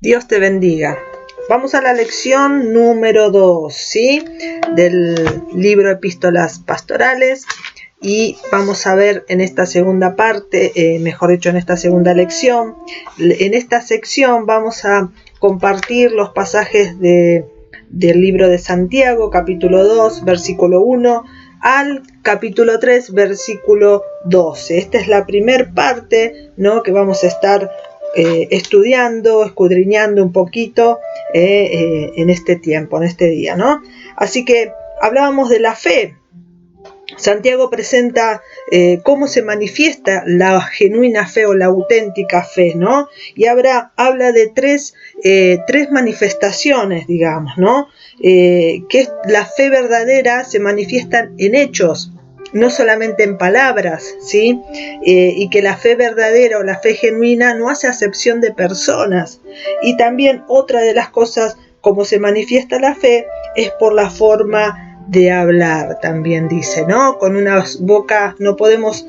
Dios te bendiga. Vamos a la lección número 2, ¿sí? Del libro Epístolas Pastorales, y vamos a ver en esta segunda parte, mejor dicho, en esta segunda lección. En esta sección vamos a compartir los pasajes del libro de Santiago, capítulo 2, versículo 1, al capítulo 3, versículo 12. Esta es la primer parte, ¿no?, que vamos a estar estudiando, escudriñando un poquito en este tiempo, en este día, ¿no? Así que hablábamos de la fe. Santiago presenta cómo se manifiesta la genuina fe o la auténtica fe, ¿no? Y habla de tres manifestaciones, digamos, ¿no? Que la fe verdadera se manifiesta en hechos, no solamente en palabras, ¿sí? Y que la fe verdadera o la fe genuina no hace acepción de personas. Y también otra de las cosas como se manifiesta la fe es por la forma de hablar, también dice, ¿no? Con una boca no podemos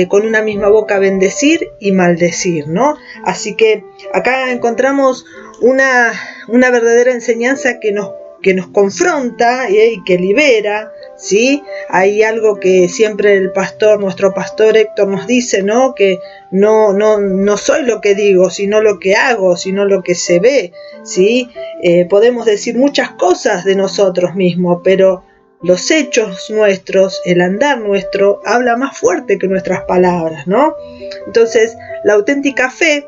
con una misma boca bendecir y maldecir, ¿no? Así que acá encontramos una verdadera enseñanza que nos confronta y que libera, ¿sí? Hay algo que siempre nuestro pastor Héctor nos dice, ¿no? Que no soy lo que digo, sino lo que hago, sino lo que se ve, ¿sí? Podemos decir muchas cosas de nosotros mismos, pero los hechos nuestros, el andar nuestro, habla más fuerte que nuestras palabras, ¿no? Entonces, la auténtica fe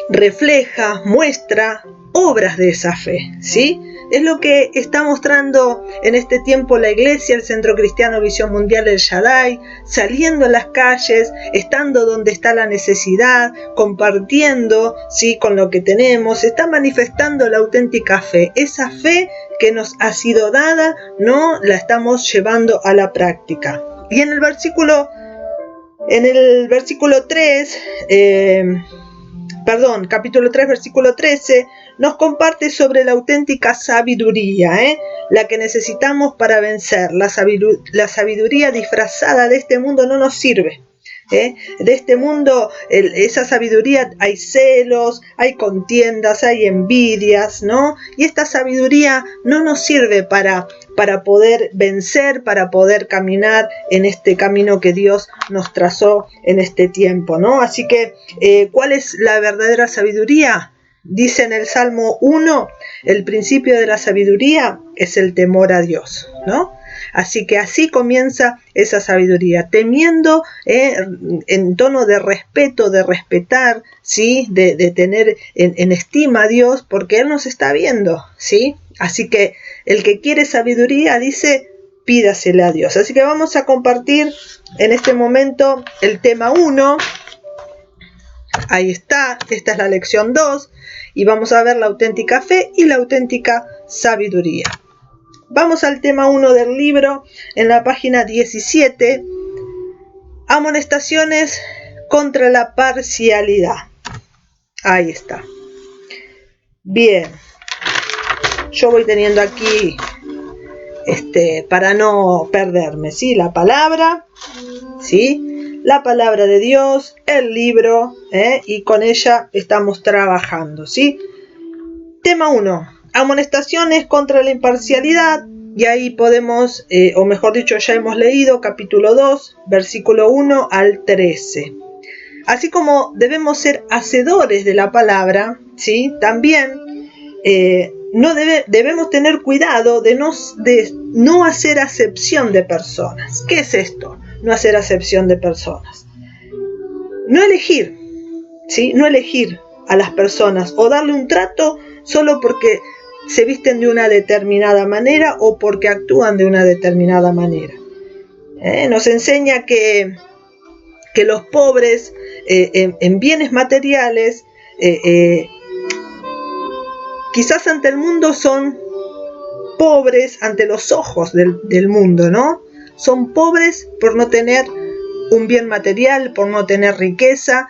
refleja, muestra obras de esa fe, ¿sí? Es lo que está mostrando en este tiempo la iglesia, el Centro Cristiano Visión Mundial El Shaddai, saliendo a las calles, estando donde está la necesidad, compartiendo, ¿sí?, con lo que tenemos, está manifestando la auténtica fe. Esa fe que nos ha sido dada, no la estamos llevando a la práctica. Y en el versículo 3, capítulo 3, versículo 13, nos comparte sobre la auténtica sabiduría, la que necesitamos para vencer. La sabiduría disfrazada de este mundo no nos sirve. De este mundo, esa sabiduría, hay celos, hay contiendas, hay envidias, ¿no? Y esta sabiduría no nos sirve para poder vencer, para poder caminar en este camino que Dios nos trazó en este tiempo, ¿no? Así que, ¿cuál es la verdadera sabiduría? Dice en el Salmo 1, el principio de la sabiduría es el temor a Dios, ¿no? Así que así comienza esa sabiduría, temiendo en tono de respeto, de respetar, ¿sí? De tener en estima a Dios, porque Él nos está viendo, ¿sí? Así que el que quiere sabiduría, dice, pídasela a Dios. Así que vamos a compartir en este momento el tema 1. Ahí está, esta es la lección 2, y vamos a ver la auténtica fe y la auténtica sabiduría. Vamos al tema 1 del libro, en la página 17, amonestaciones contra la parcialidad. Ahí está. Bien, yo voy teniendo aquí, para no perderme, ¿sí? La palabra, ¿sí? La palabra de Dios, el libro, y con ella estamos trabajando, ¿sí? Tema 1, amonestaciones contra la imparcialidad, y ahí podemos, o mejor dicho, ya hemos leído capítulo 2, versículo 1 al 13. Así como debemos ser hacedores de la palabra, ¿sí? También debemos tener cuidado de no hacer acepción de personas. ¿Qué es esto? No hacer acepción de personas. No elegir, ¿sí? No elegir a las personas o darle un trato solo porque se visten de una determinada manera o porque actúan de una determinada manera. Nos enseña que los pobres en bienes materiales quizás ante el mundo son pobres ante los ojos del mundo, ¿no? Son pobres por no tener un bien material, por no tener riqueza,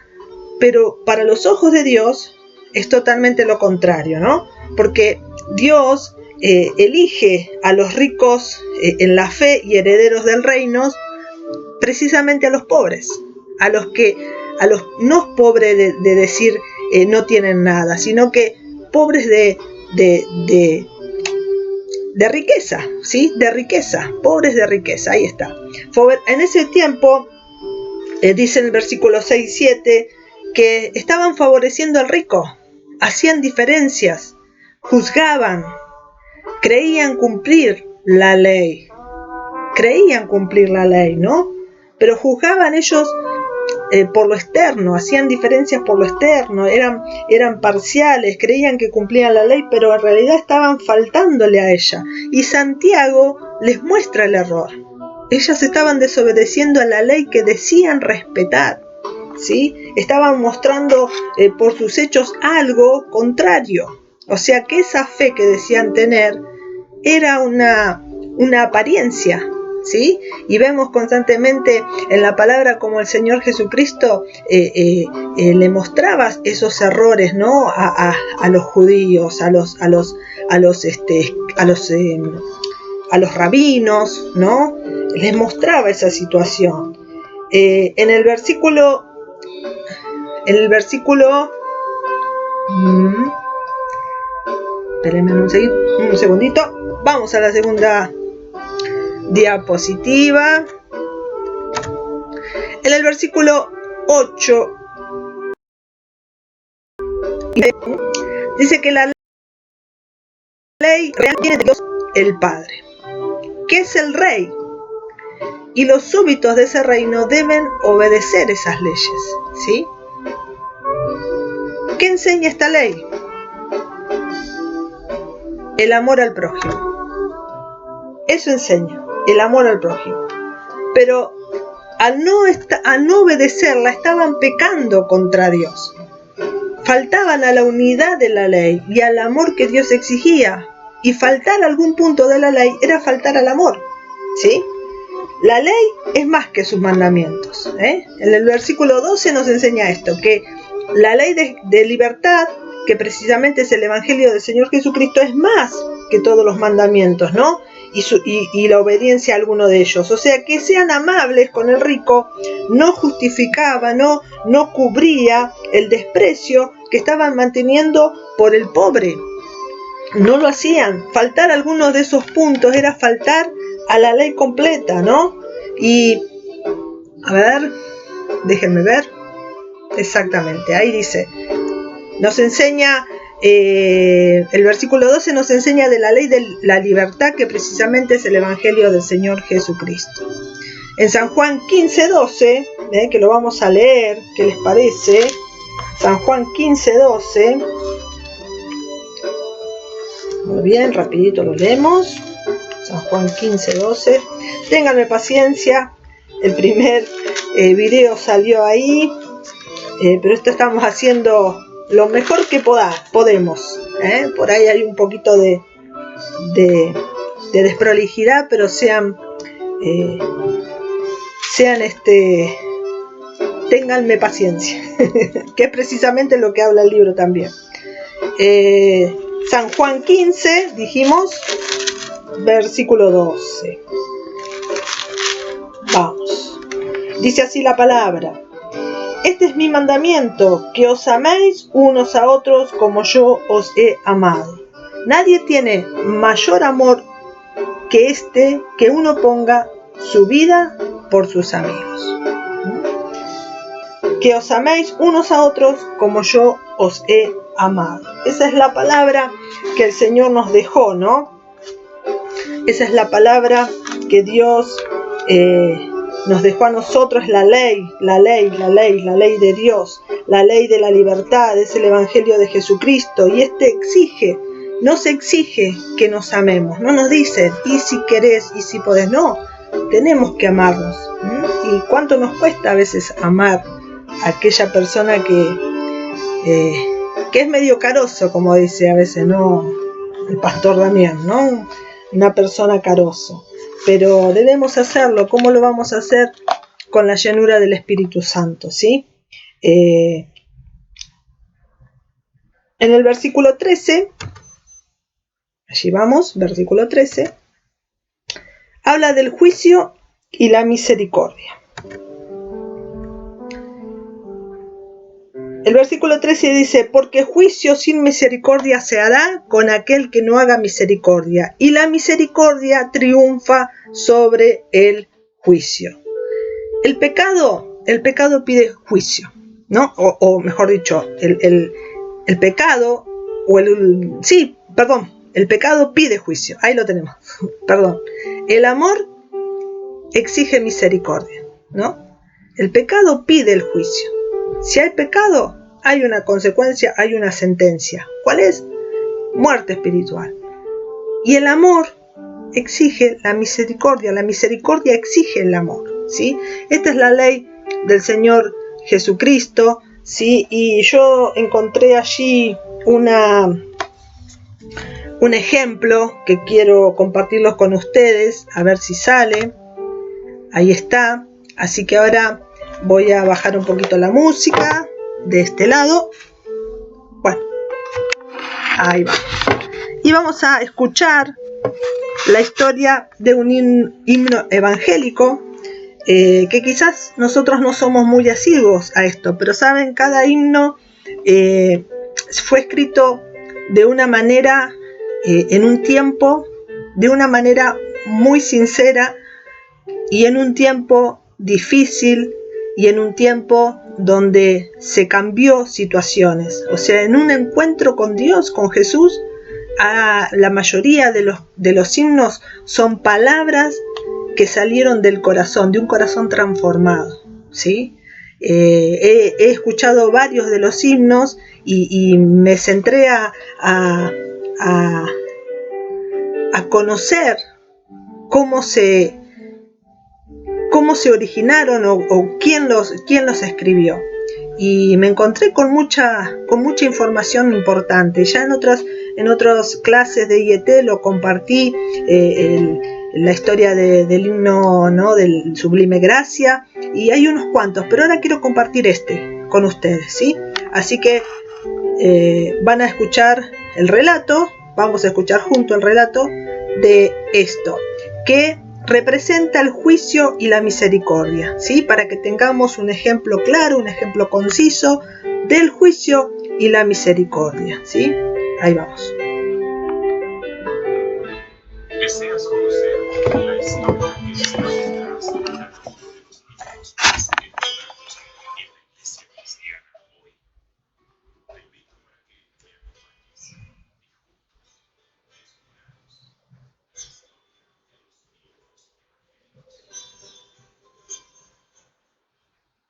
pero para los ojos de Dios es totalmente lo contrario, ¿no? Porque Dios elige a los ricos en la fe y herederos del reino, precisamente a los pobres, a los no pobres de decir no tienen nada, sino que pobres de riqueza, ¿sí? De riqueza, pobres de riqueza, ahí está. En ese tiempo, dice en el versículo 6 y 7, que estaban favoreciendo al rico, hacían diferencias, juzgaban, creían cumplir la ley, ¿no? Pero juzgaban ellos por lo externo, hacían diferencias por lo externo, eran parciales, creían que cumplían la ley, pero en realidad estaban faltándole a ella. Y Santiago les muestra el error. Ellas estaban desobedeciendo a la ley que decían respetar, ¿sí? Estaban mostrando por sus hechos algo contrario. O sea que esa fe que decían tener era una apariencia, ¿sí? Y vemos constantemente en la palabra como el Señor Jesucristo le mostraba esos errores, ¿no? A los judíos, a los rabinos, ¿no? Les mostraba esa situación. En el versículo espérenme un segundito. Vamos a la segunda diapositiva. En el versículo 8 dice que la ley real viene de Dios el Padre, que es el Rey, y los súbditos de ese reino deben obedecer esas leyes, ¿sí? ¿Qué enseña esta ley? El amor al prójimo. Eso enseña, el amor al prójimo. Pero al no obedecerla estaban pecando contra Dios. Faltaban a la unidad de la ley y al amor que Dios exigía. Y faltar a algún punto de la ley era faltar al amor, ¿sí? La ley es más que sus mandamientos, ¿eh? En el versículo 12 nos enseña esto, que la ley de libertad, que precisamente es el Evangelio del Señor Jesucristo, es más que todos los mandamientos, ¿no? Y la obediencia a alguno de ellos. O sea, que sean amables con el rico no justificaba, no cubría el desprecio que estaban manteniendo por el pobre. No lo hacían. Faltar algunos de esos puntos era faltar a la ley completa, ¿no? Y, a ver, déjenme ver. Exactamente, ahí dice. Nos enseña, el versículo 12 nos enseña de la ley de la libertad, que precisamente es el Evangelio del Señor Jesucristo. En San Juan 15:12, que lo vamos a leer, ¿qué les parece? San Juan 15:12. Muy bien, rapidito lo leemos. San Juan 15:12. Ténganme paciencia, el primer video salió ahí, pero esto estamos haciendo lo mejor que podemos. Por ahí hay un poquito de desprolijidad, pero ténganme paciencia, que es precisamente lo que habla el libro también. San Juan 15, dijimos, versículo 12. Vamos. Dice así la palabra: este es mi mandamiento, que os améis unos a otros como yo os he amado. Nadie tiene mayor amor que que uno ponga su vida por sus amigos. Que os améis unos a otros como yo os he amado. Esa es la palabra que el Señor nos dejó, ¿no? Esa es la palabra que Dios nos dejó a nosotros, la ley de Dios, la ley de la libertad, es el Evangelio de Jesucristo, y nos exige que nos amemos, no nos dice, y si querés, y si podés, no, tenemos que amarnos. Y cuánto nos cuesta a veces amar a aquella persona que es medio caroso, como dice a veces, ¿no? El pastor Damián, ¿no? Una persona caroso. Pero debemos hacerlo. ¿Cómo lo vamos a hacer? Con la llenura del Espíritu Santo, ¿sí? En el versículo 13, allí vamos, versículo 13, habla del juicio y la misericordia. El versículo 13 dice, porque juicio sin misericordia se hará con aquel que no haga misericordia, y la misericordia triunfa sobre el juicio. El pecado pide juicio, ¿no? O mejor dicho, el pecado, el pecado pide juicio, ahí lo tenemos, perdón. El amor exige misericordia, ¿no? El pecado pide el juicio. Si hay pecado, hay una consecuencia, hay una sentencia. ¿Cuál es? Muerte espiritual. Y el amor exige la misericordia exige el amor, ¿sí? Esta es la ley del Señor Jesucristo, ¿sí? Y yo encontré allí un ejemplo que quiero compartirlos con ustedes, a ver si sale. Ahí está. Así que ahora voy a bajar un poquito la música de este lado. Bueno, ahí va. Y vamos a escuchar la historia de un himno evangélico, que quizás nosotros no somos muy asiduos a esto, pero saben, cada himno fue escrito de una manera, en un tiempo, de una manera muy sincera, y en un tiempo difícil, y en un tiempo donde se cambió situaciones. O sea, en un encuentro con Dios, con Jesús, la mayoría de los himnos son palabras que salieron del corazón, de un corazón transformado, ¿sí? He escuchado varios de los himnos y me centré a conocer cómo se originaron o quién los escribió. Y me encontré con mucha información importante. Ya en otras clases de IET lo compartí, la historia del himno, ¿no?, del Sublime Gracia, y hay unos cuantos, pero ahora quiero compartir este con ustedes, ¿sí? Así que van a escuchar el relato, vamos a escuchar junto el relato de esto, que representa el juicio y la misericordia, ¿sí? Para que tengamos un ejemplo claro, un ejemplo conciso del juicio y la misericordia, ¿sí? Ahí vamos. ¿Deseas conocer la historia que está detrás de cada uno de los libros más encontrados en la iglesia cristiana hoy? Te invito para que me acompañes y juntos descubramos la historia de los libros evangélicos.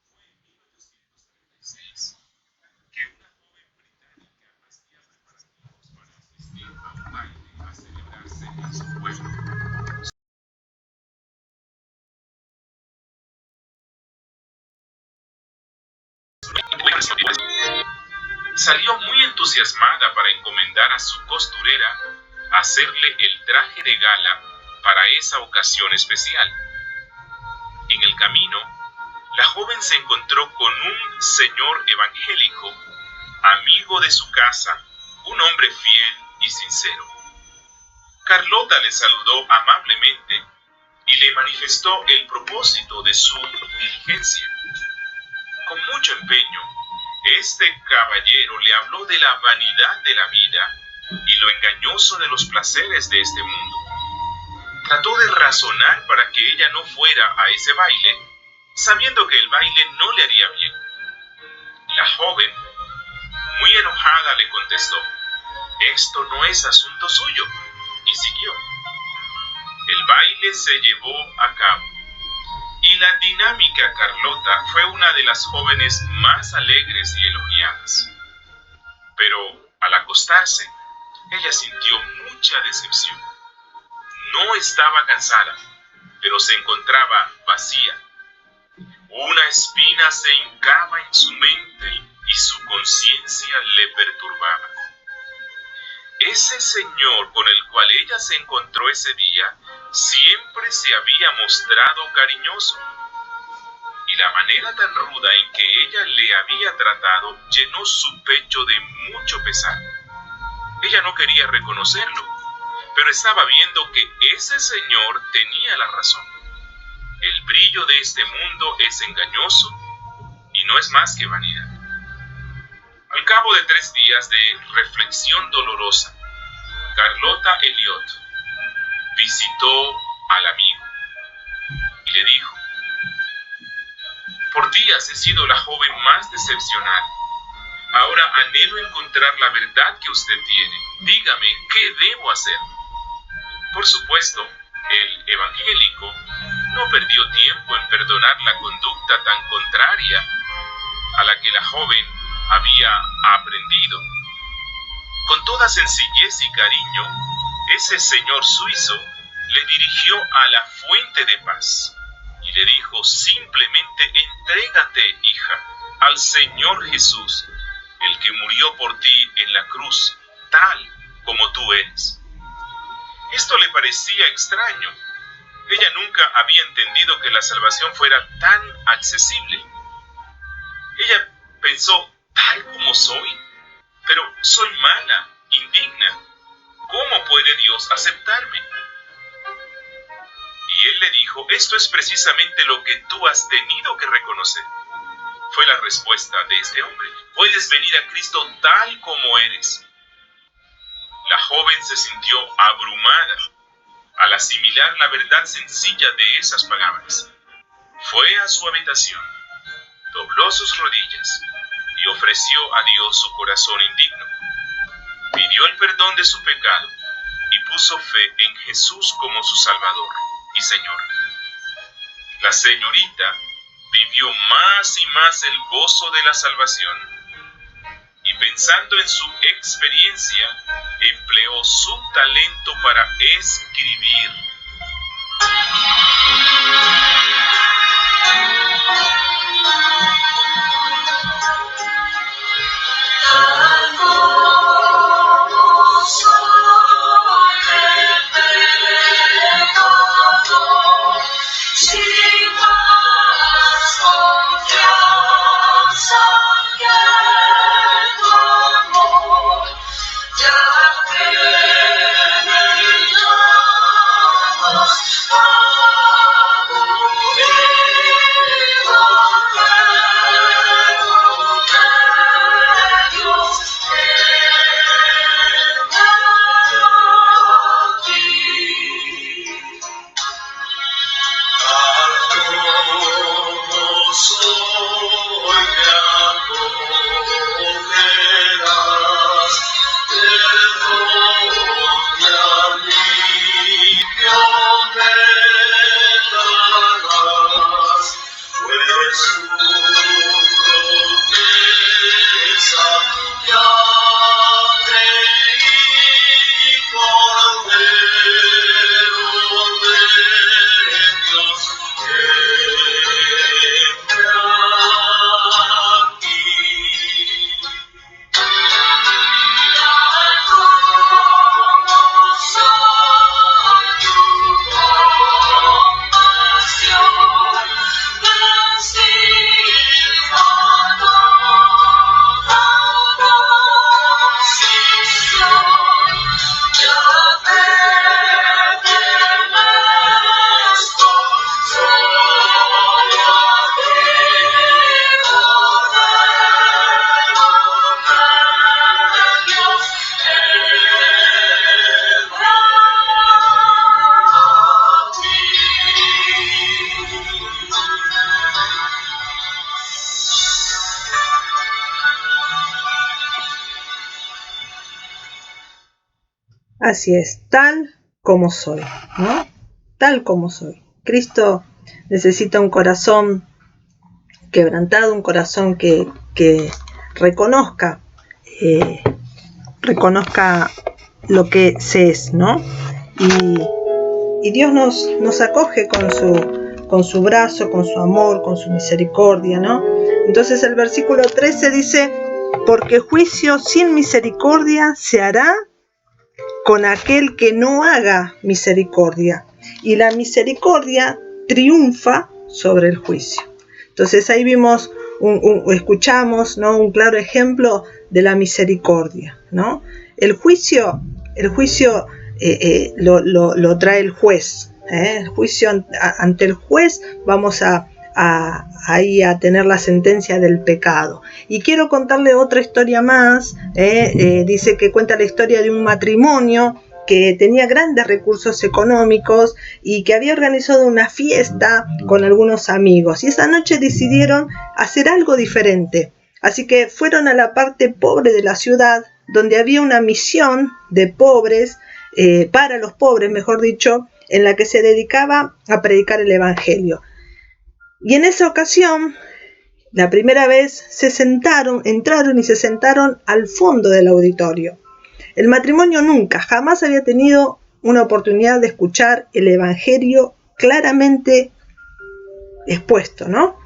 Fue en 1836 que una joven británica hacía preparativos para asistir a un baile a celebrarse en su pueblo. Salió muy entusiasmada para encomendar a su costurera hacerle el traje de gala para esa ocasión especial. En el camino, la joven se encontró con un señor evangélico, amigo de su casa, un hombre fiel y sincero. Carlota le saludó amablemente y le manifestó el propósito de su diligencia. Con mucho empeño, este caballero le habló de la vanidad de la vida y lo engañoso de los placeres de este mundo. Trató de razonar para que ella no fuera a ese baile, sabiendo que el baile no le haría bien. La joven, muy enojada, le contestó: «Esto no es asunto suyo», y siguió. El baile se llevó a cabo, y la dinámica Carlota fue una de las jóvenes más alegres y elogiadas. Pero al acostarse, ella sintió mucha decepción. No estaba cansada, pero se encontraba vacía. Una espina se hincaba en su mente y su conciencia le perturbaba. Ese señor con el cual ella se encontró ese día siempre se había mostrado cariñoso, y la manera tan ruda en que ella le había tratado llenó su pecho de mucho pesar. Ella no quería reconocerlo, pero estaba viendo que ese señor tenía la razón. El brillo de este mundo es engañoso y no es más que vanidad. de 3 días de reflexión dolorosa, Carlota Elliot visitó al amigo y le dijo: por días he sido la joven más decepcionada. Ahora anhelo encontrar la verdad que usted tiene. Dígame, ¿qué debo hacer? Por supuesto, el evangélico no perdió tiempo en perdonar la conducta tan contraria a la que la joven había aprendido. Con toda sencillez y cariño, ese señor suizo le dirigió a la fuente de paz y le dijo simplemente: entrégate, hija, al Señor Jesús, el que murió por ti en la cruz, tal como tú eres. Esto le parecía extraño. Ella nunca había entendido que la salvación fuera tan accesible. Ella pensó: tal como soy, pero soy mala, indigna. ¿Cómo puede Dios aceptarme? Y él le dijo: esto es precisamente lo que tú has tenido que reconocer. Fue la respuesta de este hombre: puedes venir a Cristo tal como eres. La joven se sintió abrumada al asimilar la verdad sencilla de esas palabras. Fue a su habitación, dobló sus rodillas y ofreció a Dios su corazón indigno. Pidió el perdón de su pecado y puso fe en Jesús como su Salvador y Señor. La señorita vivió más y más el gozo de la salvación y, pensando en su experiencia, empleó su talento para escribir. Así es, tal como soy, ¿no? Tal como soy. Cristo necesita un corazón quebrantado, un corazón que reconozca lo que se es, ¿no? Y Dios nos acoge con su brazo, con su amor, con su misericordia, ¿no? Entonces el versículo 13 dice: porque juicio sin misericordia se hará con aquel que no haga misericordia, y la misericordia triunfa sobre el juicio. Entonces ahí vimos, escuchamos, ¿no?, un claro ejemplo de la misericordia, ¿no? El juicio lo trae el juez, El juicio ante el juez vamos a ahí a tener la sentencia del pecado. Y quiero contarle otra historia más. Dice que cuenta la historia de un matrimonio que tenía grandes recursos económicos y que había organizado una fiesta con algunos amigos. Y esa noche decidieron hacer algo diferente. Así que fueron a la parte pobre de la ciudad, donde había una misión de pobres, para los pobres, mejor dicho, en la que se dedicaba a predicar el evangelio. Y en esa ocasión, la primera vez, entraron y se sentaron al fondo del auditorio. El matrimonio jamás había tenido una oportunidad de escuchar el evangelio claramente expuesto, ¿no?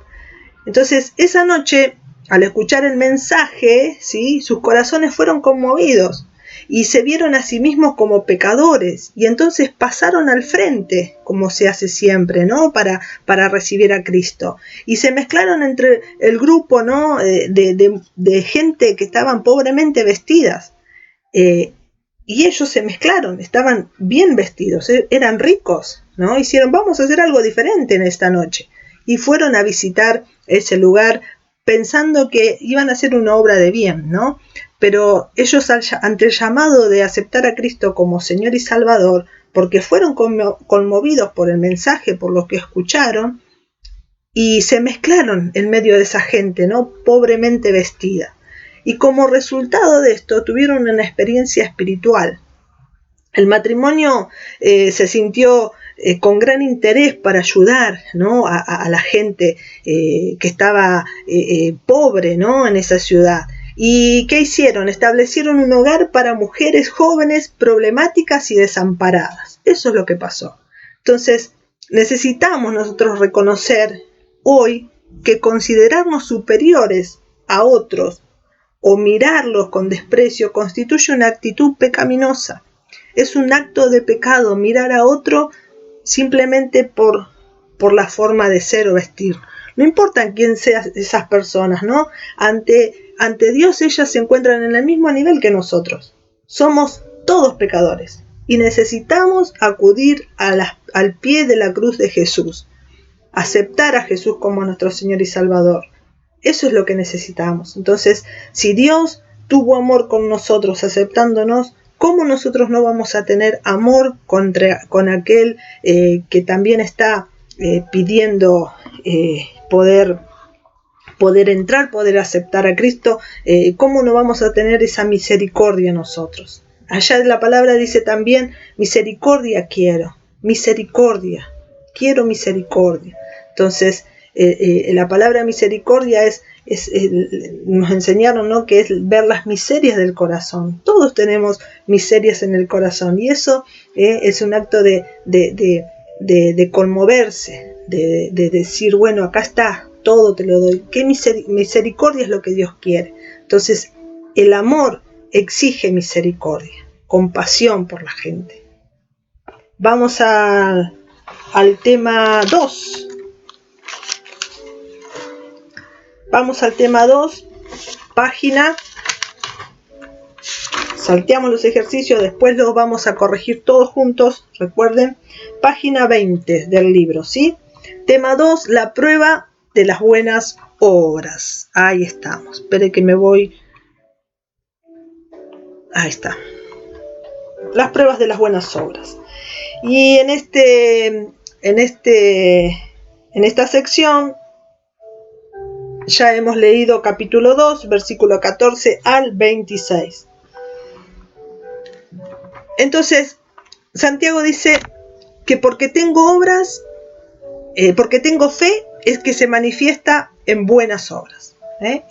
Entonces, esa noche, al escuchar el mensaje, ¿sí?, sus corazones fueron conmovidos y se vieron a sí mismos como pecadores, y entonces pasaron al frente, como se hace siempre, ¿no?, para recibir a Cristo, y se mezclaron entre el grupo, ¿no?, de gente que estaban pobremente vestidas, y ellos se mezclaron, estaban bien vestidos, eran ricos, ¿no? Vamos a hacer algo diferente en esta noche, y fueron a visitar ese lugar pensando que iban a hacer una obra de bien, ¿no? Pero ellos, ante el llamado de aceptar a Cristo como Señor y Salvador, porque fueron conmovidos por el mensaje, por lo que escucharon, y se mezclaron en medio de esa gente, ¿no?, pobremente vestida. Y como resultado de esto, tuvieron una experiencia espiritual. El matrimonio se sintió con gran interés para ayudar, ¿no?, a la gente que estaba pobre, ¿no?, en esa ciudad. ¿Y qué hicieron? Establecieron un hogar para mujeres jóvenes, problemáticas y desamparadas. Eso es lo que pasó. Entonces, necesitamos nosotros reconocer hoy que considerarnos superiores a otros o mirarlos con desprecio constituye una actitud pecaminosa. Es un acto de pecado mirar a otro simplemente por la forma de ser o vestir. No importa quién sean esas personas, ¿no? Ante Dios ellas se encuentran en el mismo nivel que nosotros. Somos todos pecadores y necesitamos acudir al pie de la cruz de Jesús, aceptar a Jesús como nuestro Señor y Salvador. Eso es lo que necesitamos. Entonces, si Dios tuvo amor con nosotros aceptándonos, ¿cómo nosotros no vamos a tener amor con aquel que también está pidiendo poder entrar, poder aceptar a Cristo? ¿Cómo no vamos a tener esa misericordia nosotros? Allá en la palabra dice también, misericordia quiero misericordia. Entonces, la palabra misericordia nos enseñaron, ¿no?, que es ver las miserias del corazón. Todos tenemos miserias en el corazón, y eso es un acto de conmoverse, de decir, bueno, acá está, todo te lo doy. ¿Qué misericordia es lo que Dios quiere? Entonces, el amor exige misericordia, compasión por la gente. Vamos al tema 2. Vamos al tema 2, página. Salteamos los ejercicios, después los vamos a corregir todos juntos. Recuerden, página 20 del libro, ¿sí? Tema 2, la prueba de las buenas obras. Ahí estamos. Espere que me voy. Ahí está. Las pruebas de las buenas obras. Y en esta sección ya hemos leído capítulo 2, versículo 14 al 26. Entonces, Santiago dice que porque tengo obras, porque tengo fe, es que se manifiesta en buenas obras.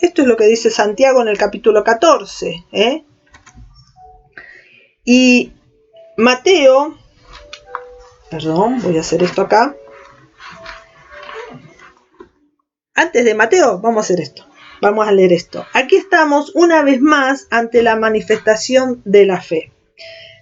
Esto es lo que dice Santiago en el capítulo 14. Y Mateo, voy a hacer esto acá. Antes de Mateo, vamos a hacer esto. Vamos a leer esto. Aquí estamos una vez más ante la manifestación de la fe.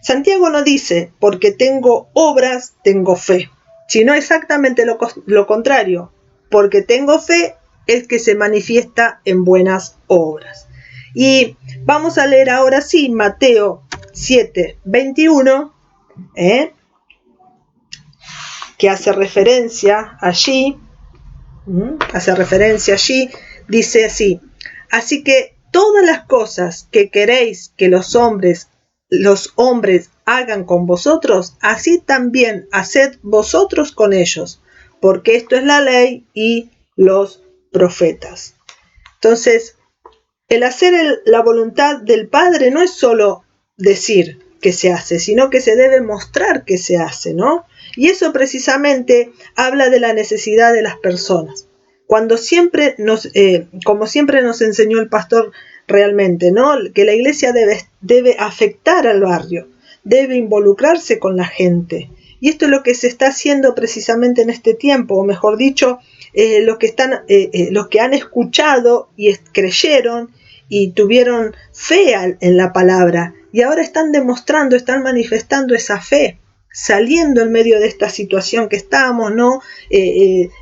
Santiago no dice, porque tengo obras, tengo fe, sino exactamente lo contrario. Porque tengo fe es que se manifiesta en buenas obras. Y vamos a leer ahora sí Mateo 7:21, que hace referencia allí, Hace referencia allí, dice así: así que todas las cosas que queréis que los hombres hagan con vosotros, así también haced vosotros con ellos, porque esto es la ley y los profetas. Entonces, el hacer la voluntad del Padre no es solo decir que se hace, sino que se debe mostrar que se hace, ¿no? Y eso precisamente habla de la necesidad de las personas. Cuando siempre como siempre nos enseñó el pastor realmente, ¿no? Que la iglesia debe afectar al barrio, debe involucrarse con la gente. Y esto es lo que se está haciendo precisamente en este tiempo, o mejor dicho, los que han escuchado y creyeron y tuvieron fe en la palabra, y ahora están demostrando, están manifestando esa fe, saliendo en medio de esta situación que estamos, ¿no?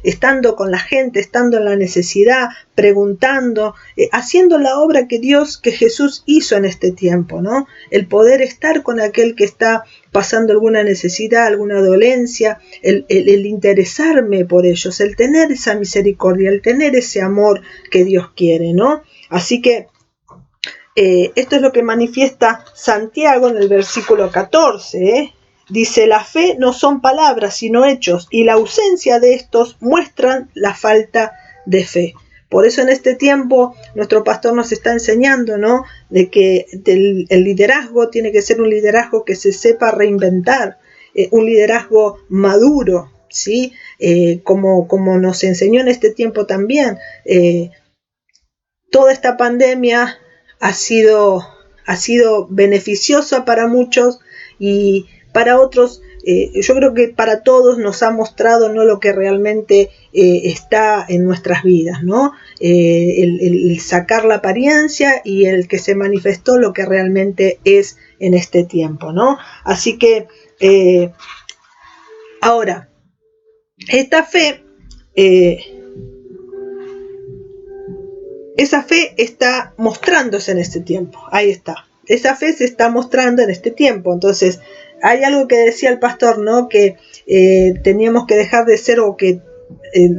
Estando con la gente, estando en la necesidad, preguntando, haciendo la obra que Jesús hizo en este tiempo, ¿no? El poder estar con aquel que está pasando alguna necesidad, alguna dolencia, el interesarme por ellos, el tener esa misericordia, el tener ese amor que Dios quiere, ¿no? Así que esto es lo que manifiesta Santiago en el versículo 14, Dice: la fe no son palabras, sino hechos, y la ausencia de estos muestran la falta de fe. Por eso en este tiempo nuestro pastor nos está enseñando, ¿no? De que el liderazgo tiene que ser un liderazgo que se sepa reinventar, un liderazgo maduro, ¿sí? Como nos enseñó en este tiempo también. Toda esta pandemia ha sido beneficiosa para muchos, y para otros, yo creo que para todos nos ha mostrado, ¿no?, lo que realmente está en nuestras vidas, ¿no? El sacar la apariencia y el que se manifestó lo que realmente es en este tiempo, ¿no? Así que ahora, esta fe, esa fe está mostrándose en este tiempo. Ahí está. Esa fe se está mostrando en este tiempo. Entonces, hay algo que decía el pastor, ¿no? Que teníamos que dejar de ser, o que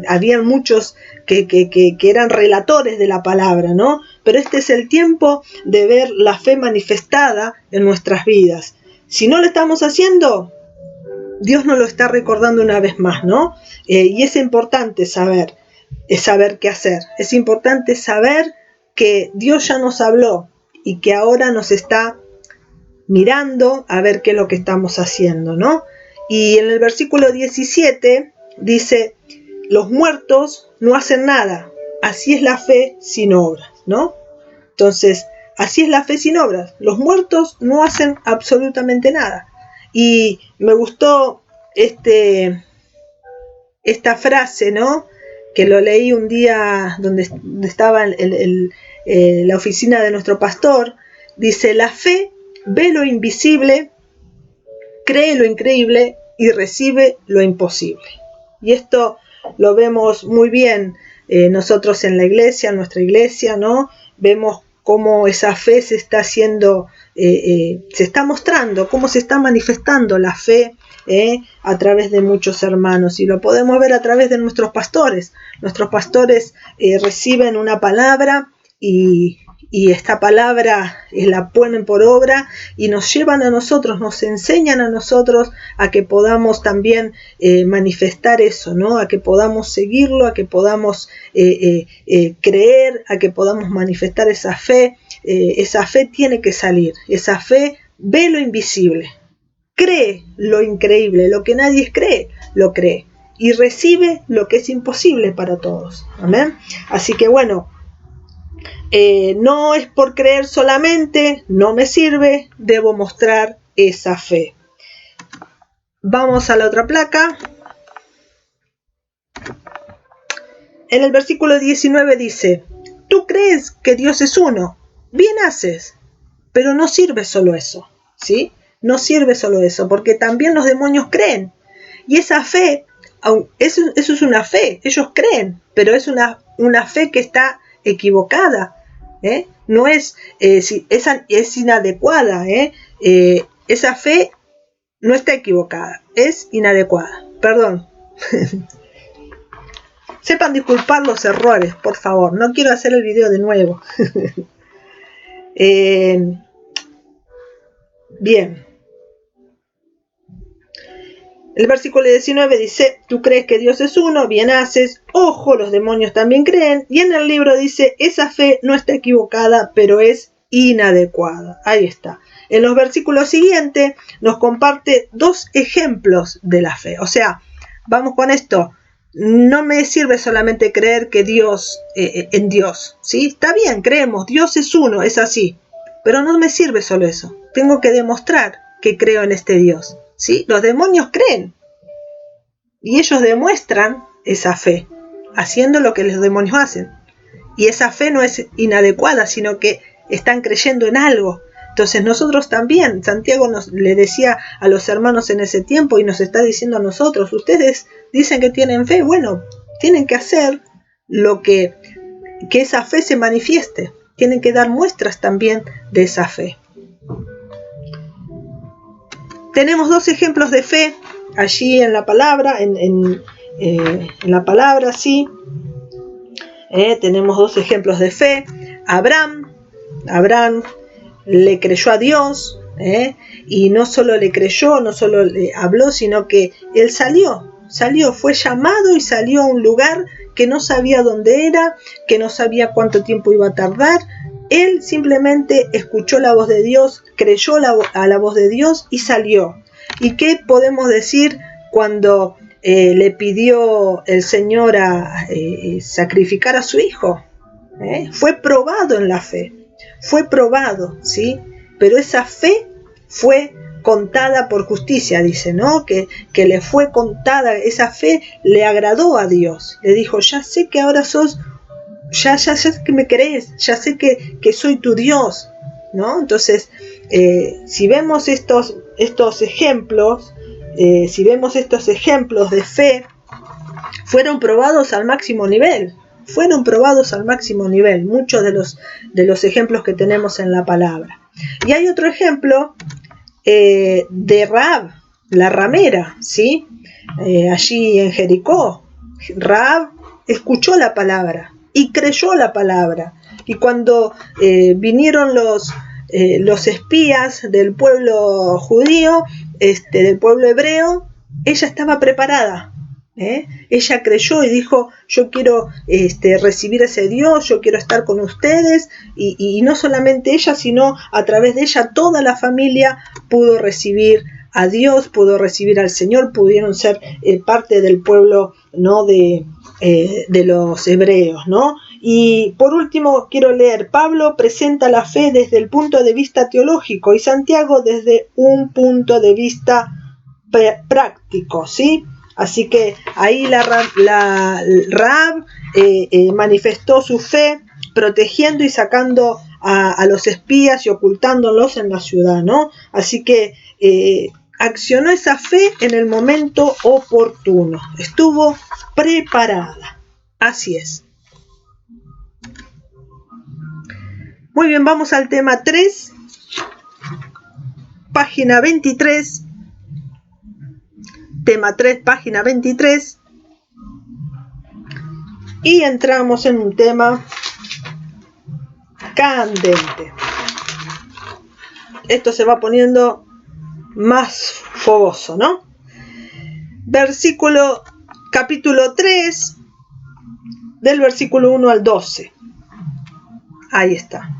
habían muchos que eran relatores de la palabra, ¿no? Pero este es el tiempo de ver la fe manifestada en nuestras vidas. Si no lo estamos haciendo, Dios nos lo está recordando una vez más, ¿no? Y es importante saber qué hacer. Es importante saber que Dios ya nos habló y que ahora nos está mirando a ver qué es lo que estamos haciendo, ¿no? Y en el versículo 17 dice: los muertos no hacen nada, así es la fe sin obras, ¿no? Entonces, así es la fe sin obras. Los muertos no hacen absolutamente nada. Y me gustó esta frase, ¿no?, que lo leí un día donde estaba la oficina de nuestro pastor. Dice: la fe ve lo invisible, cree lo increíble y recibe lo imposible. Y esto lo vemos muy bien nosotros en la iglesia, en nuestra iglesia, ¿no? Vemos cómo esa fe se está haciendo, se está mostrando, cómo se está manifestando la fe a través de muchos hermanos, y lo podemos ver a través de nuestros pastores. Nuestros pastores reciben una palabra y esta palabra la ponen por obra y nos llevan a nosotros, nos enseñan a nosotros a que podamos también manifestar eso, ¿no? A que podamos seguirlo, a que podamos creer, a que podamos manifestar esa fe. Esa fe tiene que salir, esa fe ve lo invisible, cree lo increíble, lo que nadie cree, lo cree, y recibe lo que es imposible para todos. Amén. Así que bueno, no es por creer solamente, no me sirve, debo mostrar esa fe. Vamos a la otra placa. En el versículo 19 dice: tú crees que Dios es uno, bien haces, pero no sirve solo eso, ¿sí? No sirve solo eso, porque también los demonios creen. Y esa fe, eso es una fe, ellos creen, pero es una fe que está equivocada, no es, es inadecuada, esa fe no está equivocada, es inadecuada, perdón. Sepan disculpar los errores, por favor. No quiero hacer el video de nuevo. Bien. El versículo 19 dice, tú crees que Dios es uno, bien haces, ojo, los demonios también creen, y en el libro dice, esa fe no está equivocada, pero es inadecuada. Ahí está. En los versículos siguientes nos comparte 2 ejemplos de la fe. O sea, vamos con esto, no me sirve solamente creer que Dios, en Dios, ¿sí? Está bien, creemos, Dios es uno, es así, pero no me sirve solo eso, tengo que demostrar que creo en este Dios. ¿Sí? Los demonios creen y ellos demuestran esa fe haciendo lo que los demonios hacen, y esa fe no es inadecuada, sino que están creyendo en algo. Entonces nosotros también, Santiago le decía a los hermanos en ese tiempo y nos está diciendo a nosotros, ustedes dicen que tienen fe, bueno, tienen que hacer lo que esa fe se manifieste, tienen que dar muestras también de esa fe. Tenemos 2 ejemplos de fe allí en la palabra, en la palabra, sí. Tenemos 2 ejemplos de fe. Abraham le creyó a Dios, y no solo le creyó, no solo le habló, sino que él salió, fue llamado y salió a un lugar que no sabía dónde era, que no sabía cuánto tiempo iba a tardar. Él simplemente escuchó la voz de Dios, creyó a la voz de Dios y salió. ¿Y qué podemos decir cuando le pidió el Señor a sacrificar a su hijo? Fue probado en la fe, fue probado, ¿sí? Pero esa fe fue contada por justicia, dice, ¿no? Que le fue contada, esa fe le agradó a Dios. Le dijo, ya sé que ahora sos... Ya sé que me crees, ya sé que soy tu Dios, ¿no? Entonces, si vemos estos ejemplos, de fe, fueron probados al máximo nivel, muchos de los ejemplos que tenemos en la palabra. Y hay otro ejemplo de Rahab, la ramera, ¿sí? Allí en Jericó, Rahab escuchó la palabra y creyó la palabra, y cuando vinieron los espías del pueblo judío, del pueblo hebreo, ella estaba preparada, ella creyó y dijo, yo quiero recibir ese Dios, yo quiero estar con ustedes, y no solamente ella, sino a través de ella toda la familia pudo recibir a Dios, pudo recibir al Señor, pudieron ser parte del pueblo, ¿no? de los hebreos, ¿no? Y por último quiero leer, Pablo presenta la fe desde el punto de vista teológico y Santiago desde un punto de vista práctico, ¿sí? Así que ahí la Rahab manifestó su fe protegiendo y sacando a los espías y ocultándolos en la ciudad, ¿no? Así que accionó esa fe en el momento oportuno, estuvo preparada. Así es. Muy bien, vamos al tema 3, página 23. Tema 3, página 23. Y entramos en un tema candente. Esto se va poniendo más fogoso, ¿no? Capítulo 3, del versículo 1 al 12. Ahí está.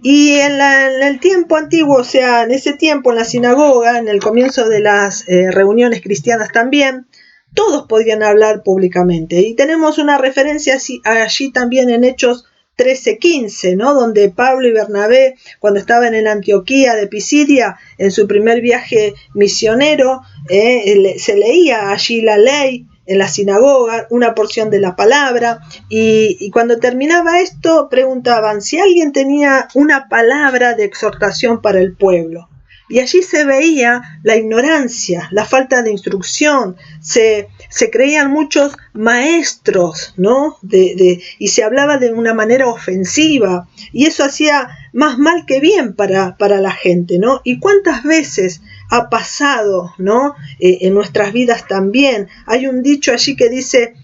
Y en el tiempo antiguo, o sea, en ese tiempo en la sinagoga, en el comienzo de las reuniones cristianas también, todos podían hablar públicamente. Y tenemos una referencia allí también en Hechos 13:15, ¿no? Donde Pablo y Bernabé, cuando estaban en Antioquía de Pisidia, en su primer viaje misionero, se leía allí la ley en la sinagoga, una porción de la palabra, y cuando terminaba esto preguntaban si alguien tenía una palabra de exhortación para el pueblo. Y allí se veía la ignorancia, la falta de instrucción, se creían muchos maestros, ¿no? Y se hablaba de una manera ofensiva, y eso hacía más mal que bien para la gente, ¿no? Y cuántas veces ha pasado, ¿no? En nuestras vidas también. Hay un dicho allí que dice,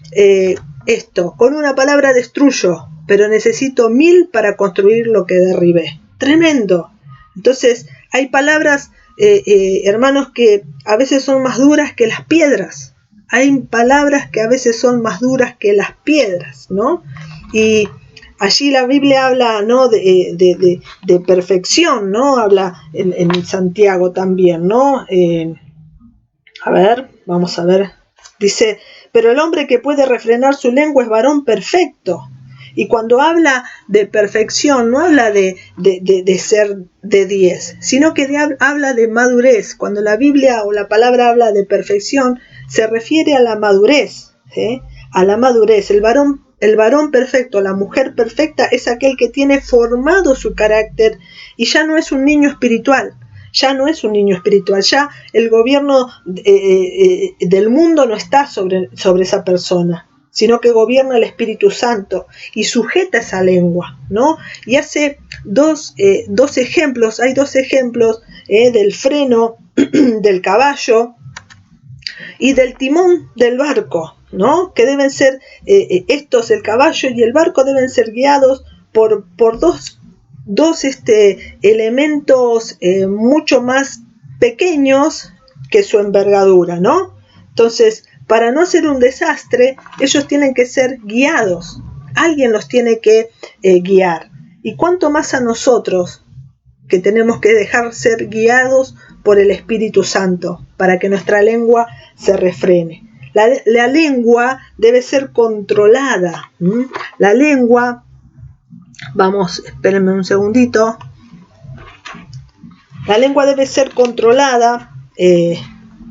esto, con una palabra destruyo, pero necesito 1000 para construir lo que derribé. Tremendo. Entonces, hay palabras, hermanos, que a veces son más duras que las piedras. Hay palabras que a veces son más duras que las piedras, ¿no? Y allí la Biblia habla, ¿no?, de perfección, ¿no? Habla en Santiago también, ¿no? A ver, vamos a ver. Dice, pero el hombre que puede refrenar su lengua es varón perfecto. Y cuando habla de perfección, no habla de ser de 10, sino que habla de madurez. Cuando la Biblia o la palabra habla de perfección, se refiere a la madurez, ¿sí? A la madurez. El varón perfecto, la mujer perfecta, es aquel que tiene formado su carácter y ya no es un niño espiritual. Ya no es un niño espiritual, ya el gobierno del mundo no está sobre esa persona, sino que gobierna el Espíritu Santo y sujeta esa lengua, ¿no? Y hace dos ejemplos, hay dos ejemplos del freno del caballo y del timón del barco, ¿no? Que deben ser, estos, el caballo y el barco, deben ser guiados por dos elementos mucho más pequeños que su envergadura, ¿no? Entonces, para no ser un desastre, ellos tienen que ser guiados. Alguien los tiene que guiar. Y cuánto más a nosotros, que tenemos que dejar ser guiados por el Espíritu Santo, para que nuestra lengua se refrene. La lengua debe ser controlada. La lengua... Vamos, espérenme un segundito. La lengua debe ser controlada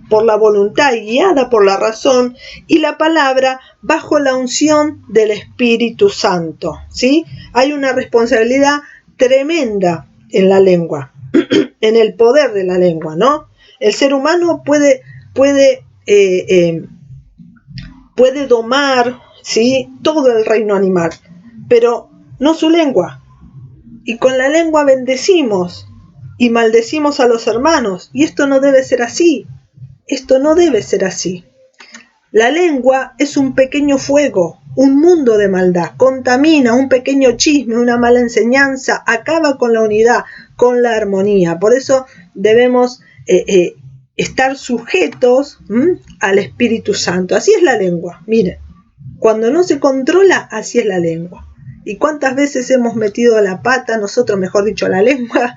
por la voluntad y guiada por la razón, y la palabra bajo la unción del Espíritu Santo, ¿sí? Hay una responsabilidad tremenda en la lengua, en el poder de la lengua, ¿no? El ser humano puede domar, ¿sí?, todo el reino animal, pero no su lengua. Y con la lengua bendecimos y maldecimos a los hermanos. Y esto no debe ser así. Esto no debe ser así. La lengua es un pequeño fuego, un mundo de maldad. Contamina, un pequeño chisme, una mala enseñanza, acaba con la unidad, con la armonía. Por eso debemos estar sujetos al Espíritu Santo. Así es la lengua. Miren, cuando no se controla, así es la lengua. ¿Y cuántas veces hemos metido la pata, nosotros, mejor dicho, la lengua,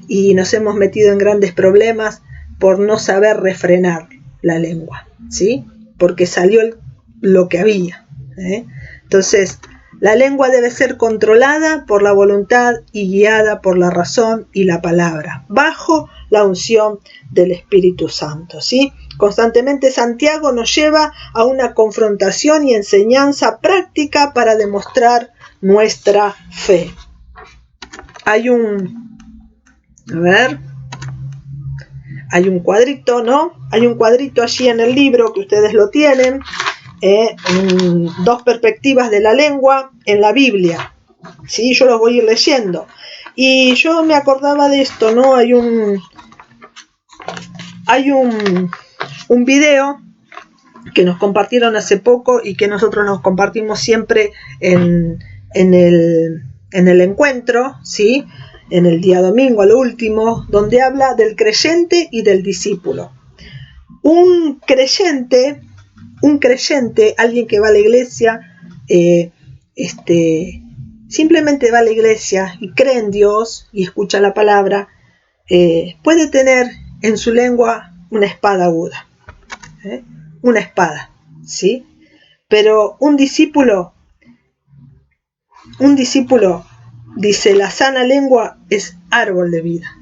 y nos hemos metido en grandes problemas por no saber refrenar la lengua, ¿sí? Porque salió lo que había. Entonces, la lengua debe ser controlada por la voluntad y guiada por la razón y la palabra, bajo la unción del Espíritu Santo, ¿sí? Constantemente Santiago nos lleva a una confrontación y enseñanza práctica para demostrar nuestra fe. Hay un cuadrito, ¿no? Hay un cuadrito allí en el libro que ustedes lo tienen, dos perspectivas de la lengua en la Biblia, ¿sí? Yo los voy a ir leyendo. Y yo me acordaba de esto, ¿no? Hay un video que nos compartieron hace poco y que nosotros nos compartimos siempre en el encuentro, ¿sí? En el día domingo, a lo último, donde habla del creyente y del discípulo. Un creyente, alguien que va a la iglesia, simplemente va a la iglesia y cree en Dios y escucha la palabra, puede tener en su lengua una espada aguda, una espada, ¿sí? Pero un discípulo, dice, la sana lengua es árbol de vida.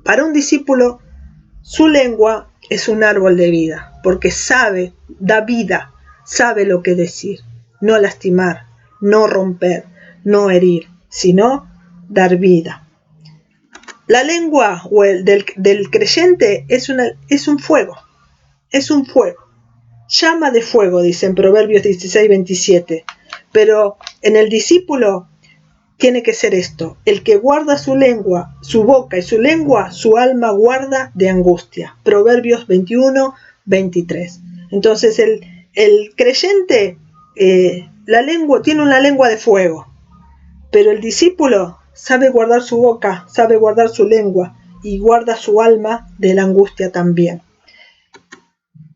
Para un discípulo, su lengua es un árbol de vida, porque sabe, da vida, sabe lo que decir, no lastimar, no romper, no herir, sino dar vida. La lengua o del creyente es un fuego, llama de fuego, dice en Proverbios 16:27. Pero en el discípulo tiene que ser esto: el que guarda su lengua, su boca y su lengua, su alma guarda de angustia. Proverbios 21:23. Entonces el creyente la lengua tiene una lengua de fuego, pero el discípulo sabe guardar su boca, sabe guardar su lengua y guarda su alma de la angustia también.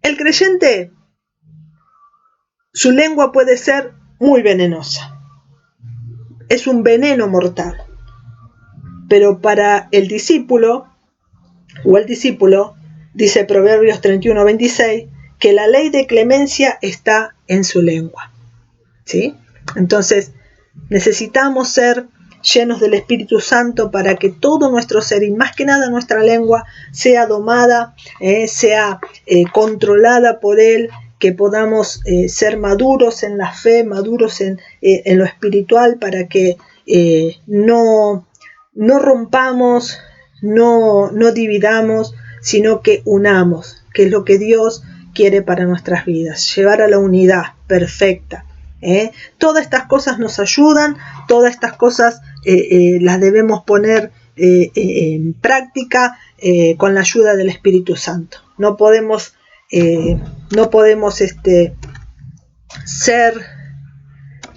El creyente, su lengua puede ser muy venenosa, es un veneno mortal, pero para el discípulo, dice Proverbios 31:26, que la ley de clemencia está en su lengua, ¿sí? Entonces, necesitamos ser llenos del Espíritu Santo para que todo nuestro ser, y más que nada nuestra lengua, sea domada, sea controlada por Él, que podamos ser maduros en la fe, maduros en lo espiritual, para que no rompamos, no dividamos, sino que unamos, que es lo que Dios quiere para nuestras vidas, llevar a la unidad perfecta. Todas estas cosas nos ayudan, todas estas cosas las debemos poner en práctica con la ayuda del Espíritu Santo. No podemos ser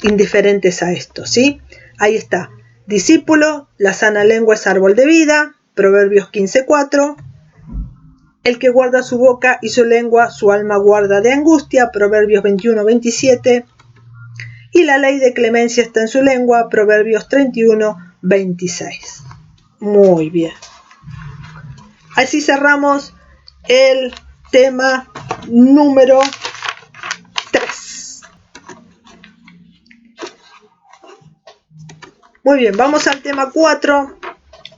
indiferentes a esto, ¿sí? Ahí está. Discípulo, la sana lengua es árbol de vida, Proverbios 15:4. El que guarda su boca y su lengua, su alma guarda de angustia, Proverbios 21:27. Y la ley de clemencia está en su lengua, Proverbios 31:26. Muy bien. Así cerramos el tema número 3. Muy bien, vamos al tema 4,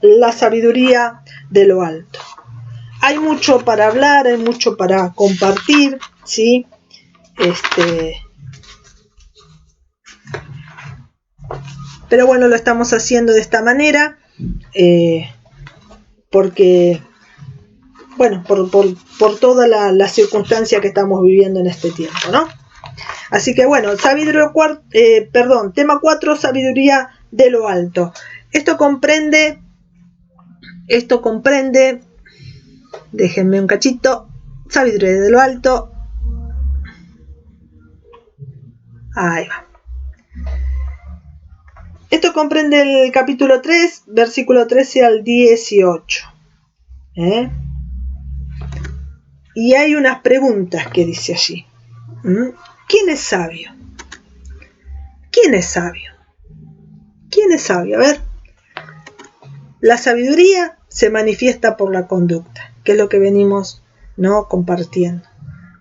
la sabiduría de lo alto. Hay mucho para hablar, hay mucho para compartir, ¿sí? Pero bueno, lo estamos haciendo de esta manera, porque, bueno, por toda la circunstancia que estamos viviendo en este tiempo, ¿no? Así que bueno, tema 4, sabiduría de lo alto. Esto comprende, déjenme un cachito, sabiduría de lo alto. Ahí va. Esto comprende el capítulo 3, versículo 13 al 18. Y hay unas preguntas que dice allí. ¿Quién es sabio? ¿Quién es sabio? ¿Quién es sabio? A ver. La sabiduría se manifiesta por la conducta, que es lo que venimos, ¿no?, compartiendo.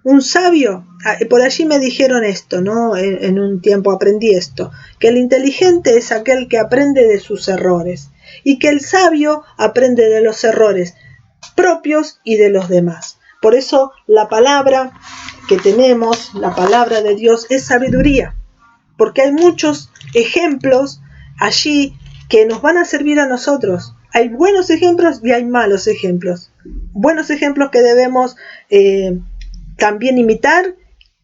Un sabio, por allí me dijeron esto, ¿no? En un tiempo aprendí esto, que el inteligente es aquel que aprende de sus errores y que el sabio aprende de los errores propios y de los demás. Por eso la palabra que tenemos, la palabra de Dios, es sabiduría, porque hay muchos ejemplos allí que nos van a servir a nosotros. Hay buenos ejemplos y hay malos ejemplos. Buenos ejemplos que debemos también imitar,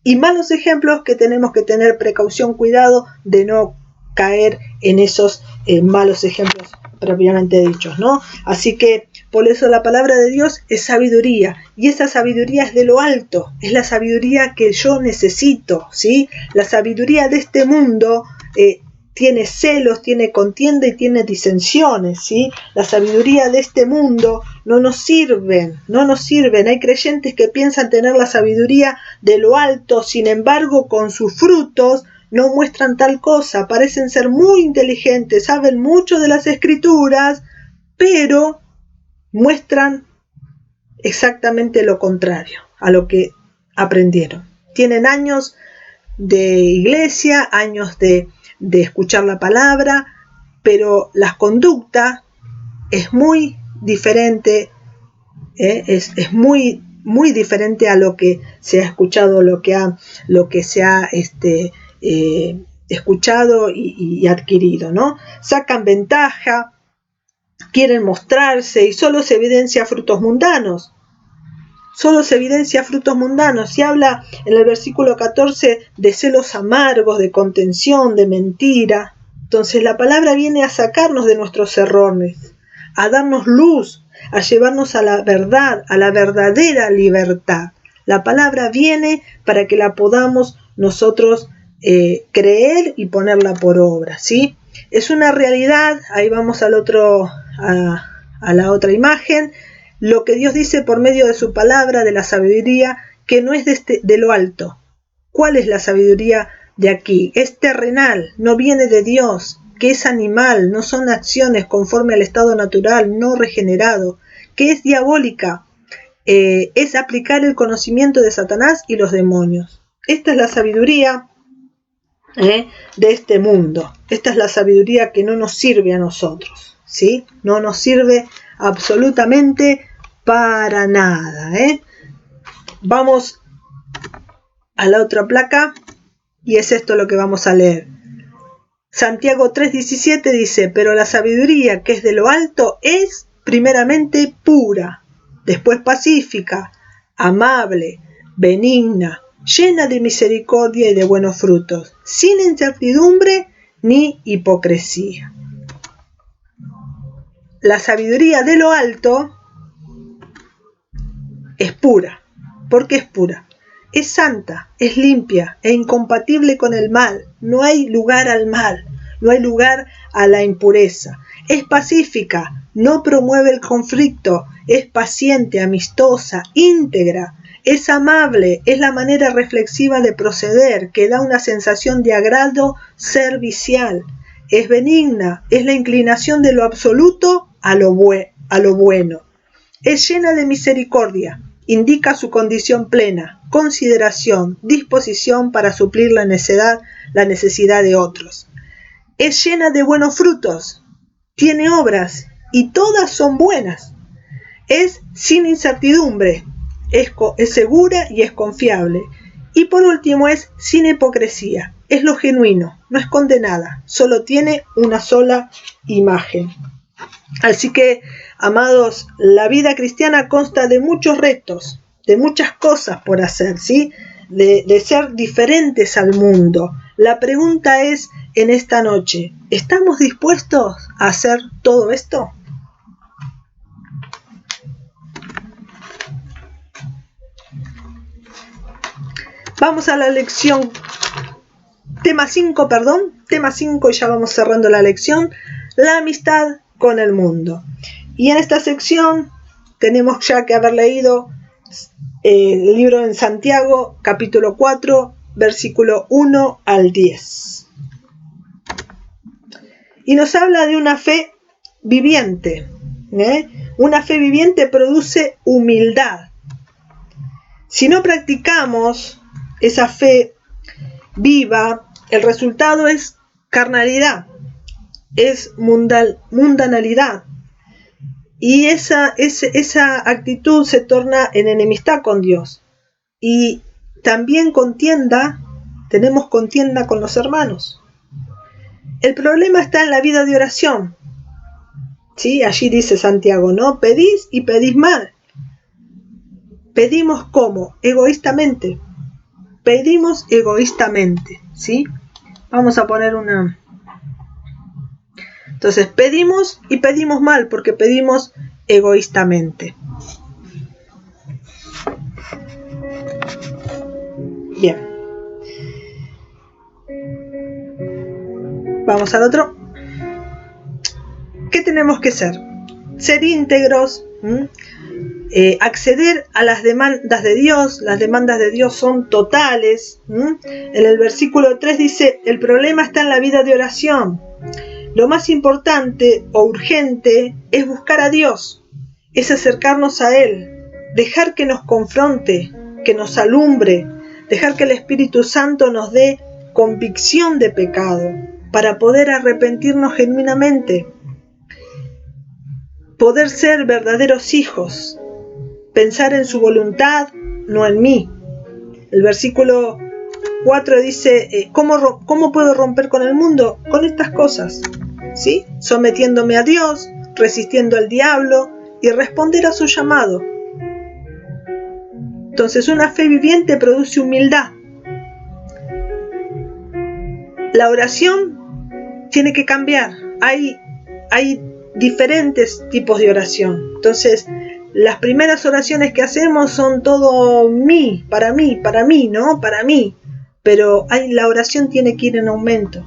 y malos ejemplos que tenemos que tener precaución, cuidado de no caer en esos malos ejemplos propiamente dichos, ¿no? Así que por eso la palabra de Dios es sabiduría, y esa sabiduría es de lo alto, es la sabiduría que yo necesito, ¿sí? La sabiduría de este mundo tiene celos, tiene contienda y tiene disensiones, ¿sí? La sabiduría de este mundo no nos sirven. Hay creyentes que piensan tener la sabiduría de lo alto, sin embargo, con sus frutos no muestran tal cosa, parecen ser muy inteligentes, saben mucho de las escrituras, pero muestran exactamente lo contrario a lo que aprendieron. Tienen años de iglesia, años de escuchar la palabra, pero la conducta es muy diferente, es muy, muy diferente a lo que se ha escuchado, lo que se ha escuchado y adquirido, ¿no? Sacan ventaja, quieren mostrarse y solo se evidencia frutos mundanos. Se habla en el versículo 14 de celos amargos, de contención, de mentira. Entonces la palabra viene a sacarnos de nuestros errores, a darnos luz, a llevarnos a la verdad, a la verdadera libertad. La palabra viene para que la podamos nosotros creer y ponerla por obra, ¿sí? Es una realidad, ahí vamos al otro, a la otra imagen, lo que Dios dice por medio de su palabra, de la sabiduría, que no es de lo alto. ¿Cuál es la sabiduría de aquí? Es terrenal, no viene de Dios, que es animal, no son acciones conforme al estado natural, no regenerado, que es diabólica, es aplicar el conocimiento de Satanás y los demonios. Esta es la sabiduría de este mundo. Esta es la sabiduría que no nos sirve a nosotros, ¿sí? No nos sirve absolutamente para nada, Vamos a la otra placa y es esto lo que vamos a leer. Santiago 3:17 dice: pero la sabiduría que es de lo alto es primeramente pura, después pacífica, amable, benigna, llena de misericordia y de buenos frutos, sin incertidumbre ni hipocresía. La sabiduría de lo alto es pura. ¿Por qué es pura? Es santa, es limpia e incompatible con el mal. No hay lugar al mal, no hay lugar a la impureza. Es pacífica, no promueve el conflicto, es paciente, amistosa, íntegra. Es amable, es la manera reflexiva de proceder que da una sensación de agrado servicial. Es benigna, es la inclinación de lo absoluto a lo bueno. Es llena de misericordia, indica su condición plena, consideración, disposición para suplir la necesidad de otros. Es llena de buenos frutos, tiene obras y todas son buenas. Es sin incertidumbre, es segura y es confiable. Y por último es sin hipocresía, es lo genuino, no esconde nada, solo tiene una sola imagen. Así que, amados, la vida cristiana consta de muchos retos, de muchas cosas por hacer, ¿sí? De ser diferentes al mundo. La pregunta es, en esta noche, ¿estamos dispuestos a hacer todo esto? Vamos a la lección, tema 5 y ya vamos cerrando la lección, la amistad con el mundo. Y en esta sección tenemos ya que haber leído el libro en Santiago, capítulo 4, versículo 1 al 10. Y nos habla de una fe viviente. Una fe viviente produce humildad. Si no practicamos esa fe viva, el resultado es carnalidad, es mundanalidad. Y esa actitud se torna en enemistad con Dios. Y también tenemos contienda con los hermanos. El problema está en la vida de oración. ¿Sí? Allí dice Santiago, ¿no? Pedís y pedís mal. Pedimos ¿cómo? Egoístamente. Pedimos egoístamente, ¿sí? Vamos a poner una... Entonces, pedimos y pedimos mal porque pedimos egoístamente. Bien. Vamos al otro. ¿Qué tenemos que ser? Ser íntegros, acceder a las demandas de Dios. Las demandas de Dios son totales. En el versículo 3 dice, el problema está en la vida de oración. Lo más importante o urgente es buscar a Dios, es acercarnos a Él, dejar que nos confronte, que nos alumbre, dejar que el Espíritu Santo nos dé convicción de pecado para poder arrepentirnos genuinamente, poder ser verdaderos hijos, pensar en su voluntad, no en mí. El versículo 4 dice, ¿cómo puedo romper con el mundo? Con estas cosas, ¿sí? Sometiéndome a Dios, resistiendo al diablo y responder a su llamado. Entonces, una fe viviente produce humildad. La oración tiene que cambiar. Hay diferentes tipos de oración. Entonces, las primeras oraciones que hacemos son todo para mí, ¿no? Para mí. pero la oración tiene que ir en aumento.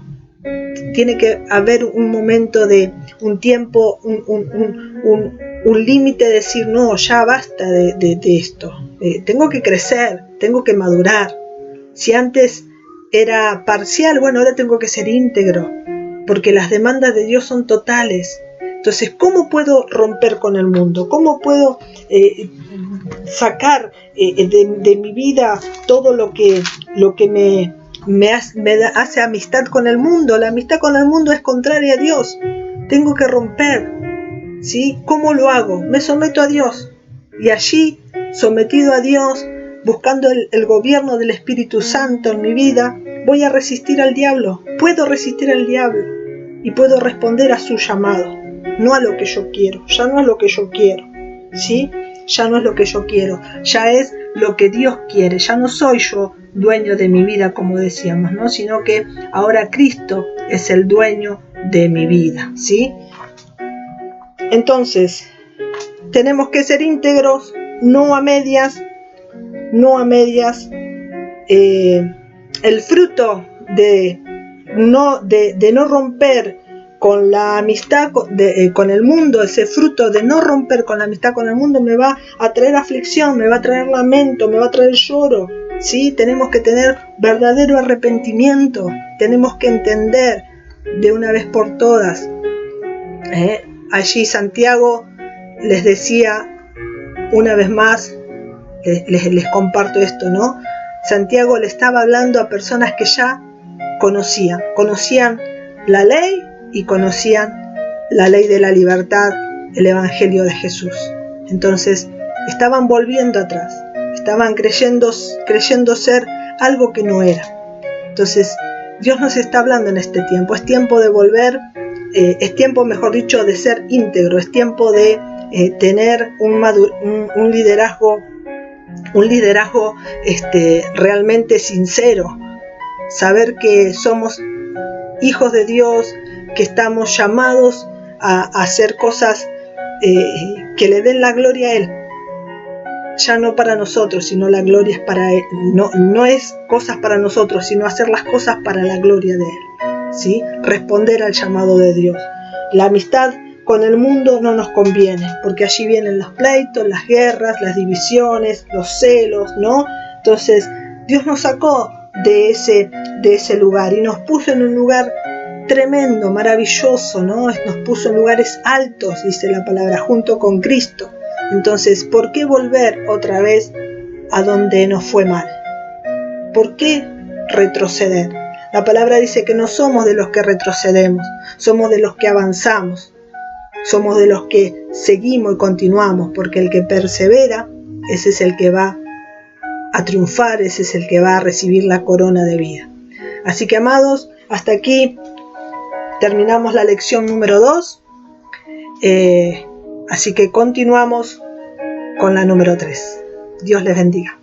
Tiene que haber un momento de un tiempo, un límite de decir, no, ya basta de esto. Tengo que crecer, tengo que madurar. Si antes era parcial, bueno, ahora tengo que ser íntegro, porque las demandas de Dios son totales. Entonces, ¿cómo puedo romper con el mundo? ¿Cómo puedo sacar de mi vida todo lo que me hace amistad con el mundo? La amistad con el mundo es contraria a Dios. Tengo que romper, ¿sí? ¿Cómo lo hago? Me someto a Dios. Y allí, sometido a Dios, buscando el gobierno del Espíritu Santo en mi vida, voy a resistir al diablo. Puedo resistir al diablo y puedo responder a su llamado, no a lo que yo quiero. Ya no es lo que yo quiero, ¿sí? Ya no es lo que yo quiero, ya es lo que Dios quiere. Ya no soy yo dueño de mi vida, como decíamos, ¿no? Sino que ahora Cristo es el dueño de mi vida, ¿sí? Entonces, tenemos que ser íntegros, no a medias, no a medias. El fruto de no romper con la amistad con el mundo, ese fruto de no romper con la amistad con el mundo me va a traer aflicción, me va a traer lamento, me va a traer lloro, ¿sí? Tenemos que tener verdadero arrepentimiento, tenemos que entender de una vez por todas. Allí Santiago les decía, una vez más, les comparto esto, ¿no? Santiago le estaba hablando a personas que ya conocían la ley y conocían la ley de la libertad, el evangelio de Jesús. Entonces estaban volviendo atrás, estaban creyendo ser algo que no era. Entonces Dios nos está hablando en este tiempo, es tiempo de volver, es tiempo, mejor dicho, de ser íntegro, es tiempo de tener un liderazgo realmente sincero, saber que somos hijos de Dios, que estamos llamados a hacer cosas que le den la gloria a Él, ya no para nosotros, sino la gloria es para Él. No es cosas para nosotros, sino hacer las cosas para la gloria de Él, ¿sí? Responder al llamado de Dios. La amistad con el mundo no nos conviene, porque allí vienen los pleitos, las guerras, las divisiones, los celos, ¿no? Entonces Dios nos sacó de ese lugar y nos puso en un lugar tremendo, maravilloso, ¿no? Nos puso en lugares altos, dice la palabra, junto con Cristo. Entonces, ¿por qué volver otra vez a donde nos fue mal? ¿Por qué retroceder? La palabra dice que no somos de los que retrocedemos, somos de los que avanzamos, somos de los que seguimos y continuamos, porque el que persevera, ese es el que va a triunfar, ese es el que va a recibir la corona de vida. Así que, amados, hasta aquí terminamos la lección número 2. Así que continuamos con la número 3. Dios les bendiga.